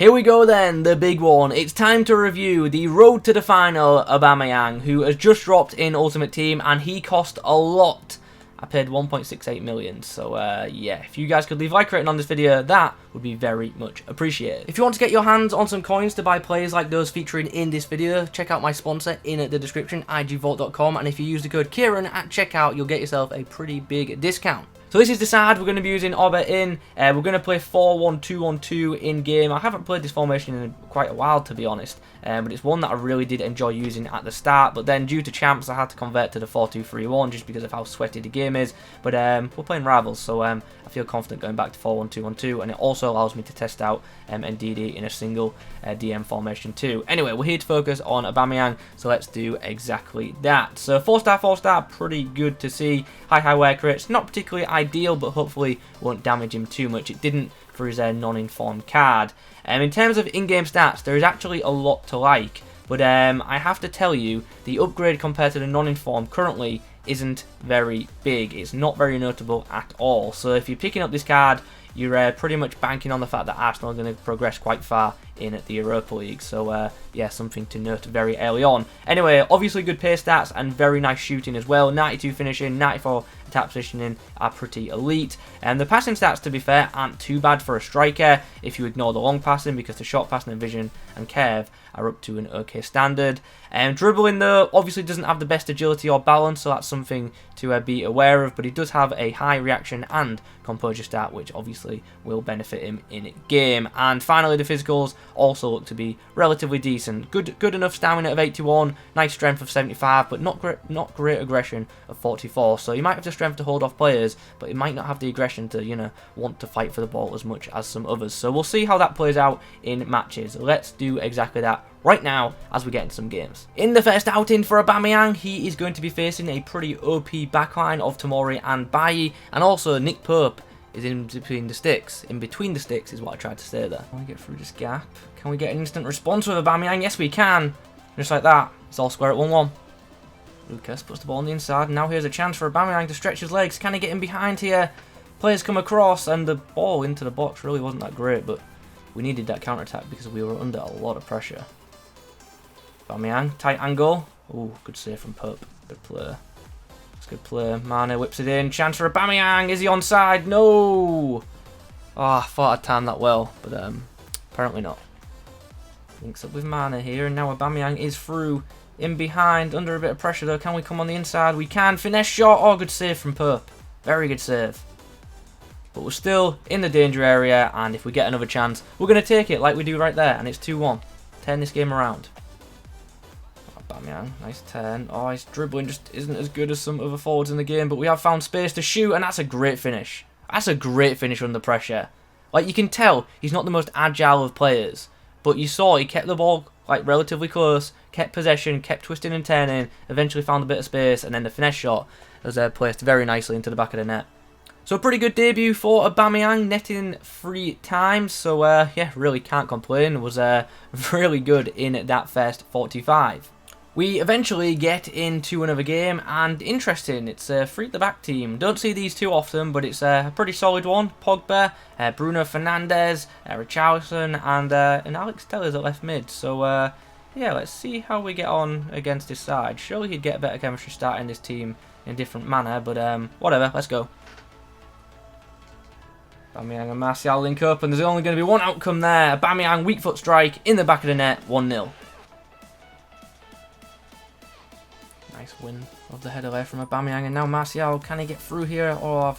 Here we go then, the big one. It's time to review the road to the final Aubameyang, who has just dropped in Ultimate Team, and he cost a lot. I paid 1.68 million, so yeah, if you guys could leave a like rating on this video, that would be very much appreciated. If you want to get your hands on some coins to buy players like those featuring in this video, check out my sponsor in the description, igvault.com, and if you use the code Kieron at checkout, you'll get yourself a pretty big discount. So this is the side we're going to be using Aubameyang in. We're going to play 4-1-2-1-2 in game. I haven't played this formation in quite a while, to be honest, but it's one that I really did enjoy using at the start. But then due to champs, I had to convert to the 4-2-3-1 just because of how sweaty the game is. But we're playing rivals, so I feel confident going back to 4-1-2-1-2, and it also allows me to test out Ndidi in a single DM formation too. Anyway, we're here to focus on Aubameyang, so let's do exactly that. So 4-star, pretty good to see. High wear crits, not particularly ideal, but hopefully won't damage him too much. It didn't for his non-informed card. In terms of in-game stats, there is actually a lot to like, but I have to tell you, the upgrade compared to the non-informed currently isn't very big. It's not very notable at all. So if you're picking up this card, you're pretty much banking on the fact that Arsenal are going to progress quite far in the Europa League. So yeah, something to note very early on. Anyway, obviously good pace stats and very nice shooting as well. 92 finishing, 94 attack positioning are pretty elite. And the passing stats, to be fair, aren't too bad for a striker if you ignore the long passing, because the short passing and vision and curve are up to an okay standard. And dribbling, though, obviously doesn't have the best agility or balance, so that's something to be aware of, but he does have a high reaction and composure stat, which obviously will benefit him in game. And finally, the physicals also look to be relatively decent. Good enough stamina of 81, nice strength of 75, but not great aggression of 44. So you might have the strength to hold off players, but he might not have the aggression to, you know, want to fight for the ball as much as some others. So we'll see how that plays out in matches. Let's do exactly that right now as we get into some games. In the first outing for Aubameyang, he is going to be facing a pretty OP backline of Tomori and Bailly, and also Nick Pope is in between the sticks. In between the sticks is what I tried to say there. Can we get through this gap? Can we get an instant response with Aubameyang? Yes, we can. Just like that. It's all square at 1-1. Lucas puts the ball on the inside. Now here's a chance for Aubameyang to stretch his legs. Can he get in behind here? Players come across, and the ball into the box really wasn't that great, but we needed that counter-attack because we were under a lot of pressure. Aubameyang, tight angle. Ooh, good save from Pope. Good play. That's good play. Mane whips it in. Chance for Aubameyang. Is he onside? No! Oh, I thought I'd timed that well, but apparently not. Links up with Mane here, and now Aubameyang is through. In behind, under a bit of pressure though. Can we come on the inside? We can. Finesse shot. Oh, good save from Pope. Very good save. But we're still in the danger area, and if we get another chance, we're going to take it like we do right there, and it's 2-1. Turn this game around. Aubameyang, nice turn. Oh, his dribbling just isn't as good as some other forwards in the game, but we have found space to shoot, and that's a great finish. That's a great finish under pressure. Like, you can tell he's not the most agile of players, but you saw he kept the ball like relatively close, kept possession, kept twisting and turning, eventually found a bit of space, and then the finesse shot was placed very nicely into the back of the net. So a pretty good debut for Aubameyang, netting 3 times, so yeah, really can't complain. Was really good in that first 45. We eventually get into another game, and interesting, it's a 3 at the back team. Don't see these too often, but it's a pretty solid one. Pogba, Bruno Fernandes, Richarlison, and Alex Tellers at left mid. So yeah, let's see how we get on against this side. Surely he'd get better chemistry starting this team in a different manner, but whatever, let's go. Aubameyang and Martial link up, and there's only going to be one outcome there. Aubameyang, weak foot strike, in the back of the net, 1-0. Nice win of the header there from Aubameyang, and now Martial, can he get through here? Oh,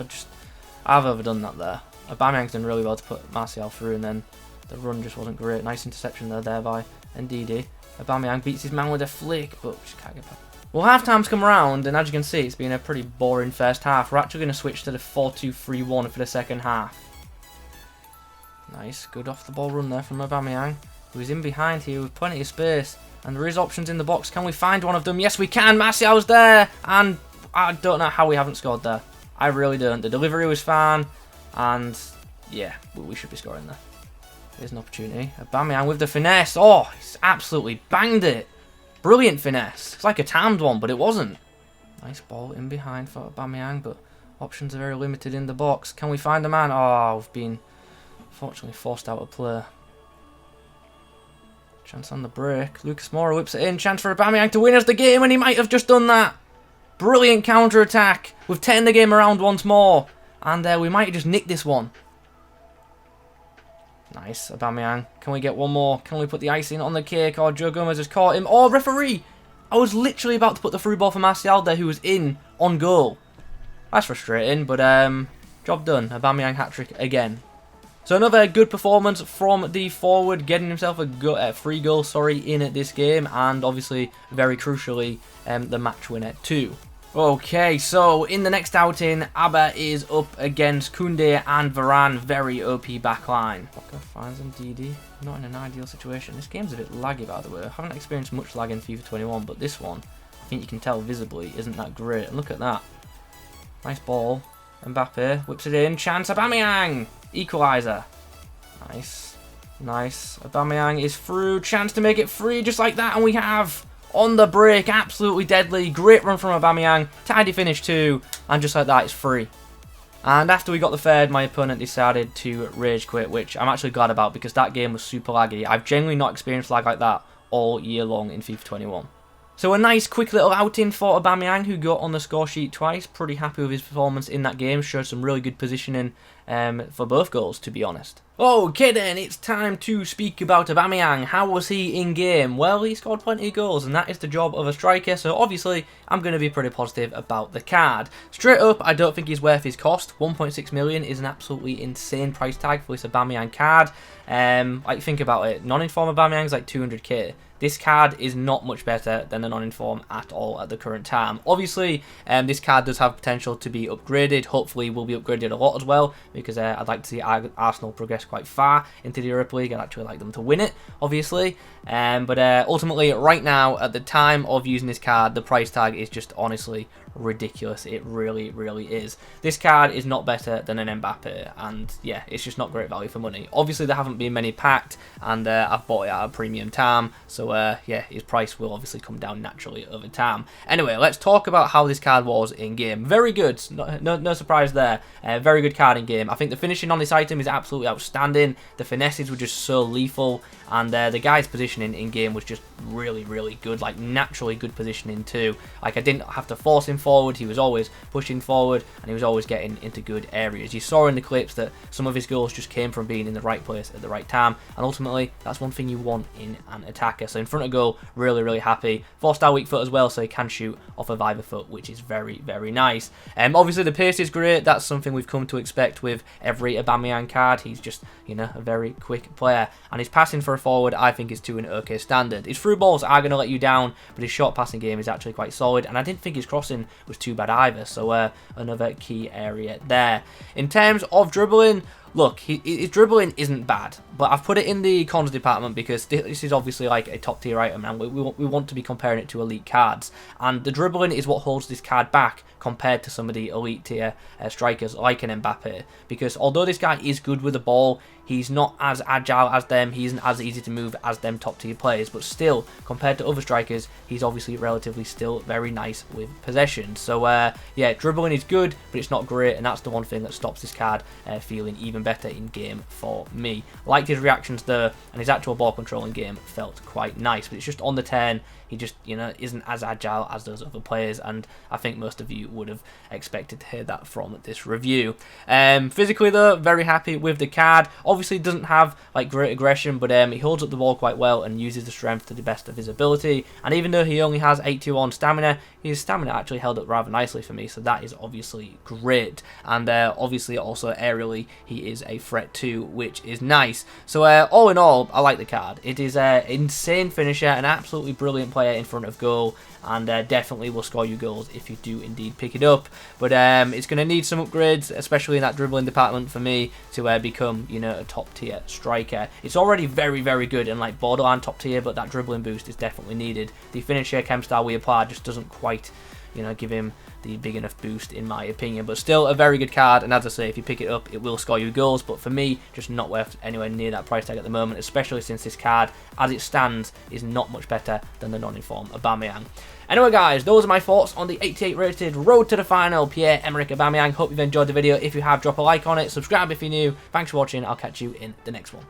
I've overdone that there. Aubameyang's done really well to put Martial through, and then the run just wasn't great. Nice interception there by Ndidi. Aubameyang beats his man with a flick, but just can't get back. Well, half-time's come around, and as you can see, it's been a pretty boring first half. We're actually going to switch to the 4-2-3-1 for the second half. Nice, good off-the-ball run there from Aubameyang, who is in behind here with plenty of space. And there is options in the box. Can we find one of them? Yes, we can. Martial's there. And I don't know how we haven't scored there. I really don't. The delivery was fine. And yeah, we should be scoring there. Here's an opportunity. Aubameyang with the finesse. Oh, he's absolutely banged it. Brilliant finesse. It's like a timed one, but it wasn't. Nice ball in behind for Aubameyang, but options are very limited in the box. Can we find a man? Oh, we've been, fortunately, forced out of play. Chance on the break. Lucas Moura whips it in. Chance for Aubameyang to win us the game, and he might have just done that. Brilliant counter-attack. We've turned the game around once more. And we might have just nicked this one. Nice, Aubameyang. Can we get one more? Can we put the icing on the cake? Oh, Joe Gomez has caught him. Oh, referee! I was literally about to put the through ball for Martial there, who was in on goal. That's frustrating, but job done. Aubameyang hat-trick again. So another good performance from the forward, getting himself a free goal, in this game, and obviously, very crucially, the match winner too. Okay, so in the next outing, Abba is up against Koundé and Varane, very OP backline. Walker finds him, DD, not in an ideal situation. This game's a bit laggy, by the way. I haven't experienced much lag in FIFA 21, but this one, I think you can tell visibly, isn't that great. And look at that. Nice ball. Mbappe whips it in. Chance. Aubameyang. Equaliser. Nice. Nice. Aubameyang is through. Chance to make it free just like that. And we have on the break. Absolutely deadly. Great run from Aubameyang. Tidy finish too. And just like that, it's free. And after we got the third, my opponent decided to rage quit, which I'm actually glad about because that game was super laggy. I've genuinely not experienced lag like that all year long in FIFA 21. So a nice quick little outing for Aubameyang, who got on the score sheet twice. Pretty happy with his performance in that game. Showed some really good positioning for both goals, to be honest. Okay then, it's time to speak about Aubameyang. How was he in game? Well, he scored plenty of goals, and that is the job of a striker, so obviously I'm going to be pretty positive about the card. Straight up, I don't think he's worth his cost. 1.6 million is an absolutely insane price tag for this Aubameyang card. Like, think about it. Non-inform Aubameyang is like 200k. This card is not much better than the non-inform at all at the current time. Obviously, this card does have potential to be upgraded. Hopefully, will be upgraded a lot as well, because I'd like to see Arsenal progress quite far into the Europa League. I'd actually like them to win it, obviously. But ultimately, right now, at the time of using this card, the price tag is just honestly ridiculous. It really, really is. This card is not better than an Mbappe, and yeah, it's just not great value for money. Obviously, there haven't been many packed, and I've bought it at a premium time, so yeah, his price will obviously come down naturally over time. Anyway, let's talk about how this card was in game. Very good, no surprise there. Very good card in game. I think the finishing on this item is absolutely outstanding. The finesses were just so lethal, and the guy's positioning in game was just really, really good. Like, naturally good positioning too. Like, I didn't have to force him forward. He was always pushing forward, and he was always getting into good areas. You saw in the clips that some of his goals just came from being in the right place at the right time, and ultimately that's one thing you want in an attacker. So in front of goal, really, really happy. 4-star weak foot as well, so he can shoot off of either foot, which is very, very nice. Obviously the pace is great. That's something we've come to expect with every Aubameyang card. He's just, you know, a very quick player, and his passing for a forward I think is to an okay standard. His through balls are going to let you down, but his short passing game is actually quite solid, and I didn't think his crossing was too bad either, so another key area there. In terms of dribbling, look, his dribbling isn't bad, but I've put it in the cons department because this is obviously like a top tier item, and we want to be comparing it to elite cards, and the dribbling is what holds this card back compared to some of the elite tier strikers like an Mbappe, because although this guy is good with the ball, he's not as agile as them, he isn't as easy to move as them top tier players, but still, compared to other strikers, he's obviously relatively still very nice with possession. So yeah, dribbling is good, but it's not great, and that's the one thing that stops this card feeling even better in game for me. Liked his reactions there, and his actual ball control in game felt quite nice, but it's just on the turn, he just, you know, isn't as agile as those other players, and I think most of you would have expected to hear that from this review. Physically though, very happy with the card. Obviously doesn't have like great aggression, but he holds up the ball quite well and uses the strength to the best of his ability, and even though he only has 81 stamina, his stamina actually held up rather nicely for me, so that is obviously great. And obviously also aerially he is a threat too, which is nice. So all in all, I like the card. It is an insane finisher, an absolutely brilliant player in front of goal, and definitely will score you goals if you do indeed pick it up. But it's going to need some upgrades, especially in that dribbling department for me to become, you know, a top tier striker. It's already very, very good and like borderline top tier, but that dribbling boost is definitely needed. The finisher chem style we apply just doesn't quite, you know, give him the big enough boost in my opinion, but still a very good card, and as I say, if you pick it up it will score you goals, but for me just not worth anywhere near that price tag at the moment, especially since this card as it stands is not much better than the non-informed Aubameyang. Anyway guys, those are my thoughts on the 88 rated road to the final Pierre-Emerick Aubameyang. Hope you've enjoyed the video. If you have, drop a like on it, subscribe if you're new. Thanks for watching, I'll catch you in the next one.